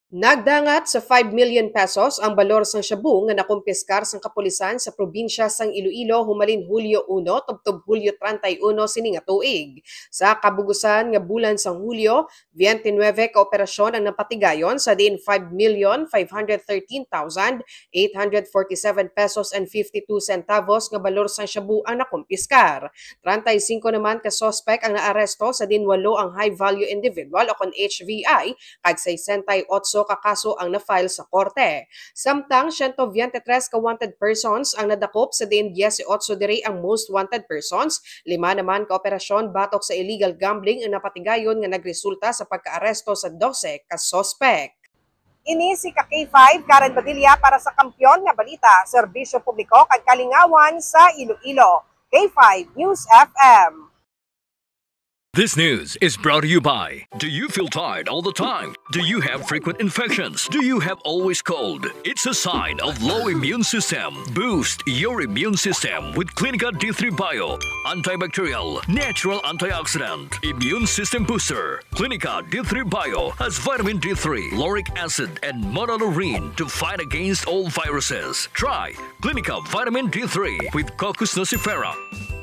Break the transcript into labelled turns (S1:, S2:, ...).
S1: Nagdangat sa 5 million pesos ang balor sang shabu nga nakumpiskar sang kapulisan sa probinsya sang Iloilo humalin Hulyo 1 tubtob Hulyo 31 sini nga tuig. Sa kabugusan nga bulan sang Hulyo, 29 ka operasyon ang napatigayon sa diin 5,513,847 pesos and 52 centavos nga balor sang shabu ang nakumpiskar. 35 naman ka suspect ang naaresto sa diin 8 ang high value individual o kon HVI kag 68 ka kaso ang na-file sa korte. Samtang 123 ka wanted persons ang nadakop sa diin 18 diri ang most wanted persons, 5 naman ka operasyon batok sa illegal gambling ang napatigayon nga nagresulta sa pagkaaresto sa 12 ka suspect.
S2: Ini si K5 Karen Badilla para sa Kampiyon nga Balita, Serbisyo Publiko kag Kalingawan sa Iloilo. K5 News FM.
S3: This news is brought to you by, do you feel tired all the time? Do you have frequent infections? Do you have always cold? It's a sign of low immune system. Boost your immune system with Clinica D3 Bio, antibacterial, natural antioxidant, immune system booster. Clinica D3 Bio has vitamin D3, lauric acid, and monolurine to fight against all viruses. Try Clinica Vitamin D3 with Coccus nocifera.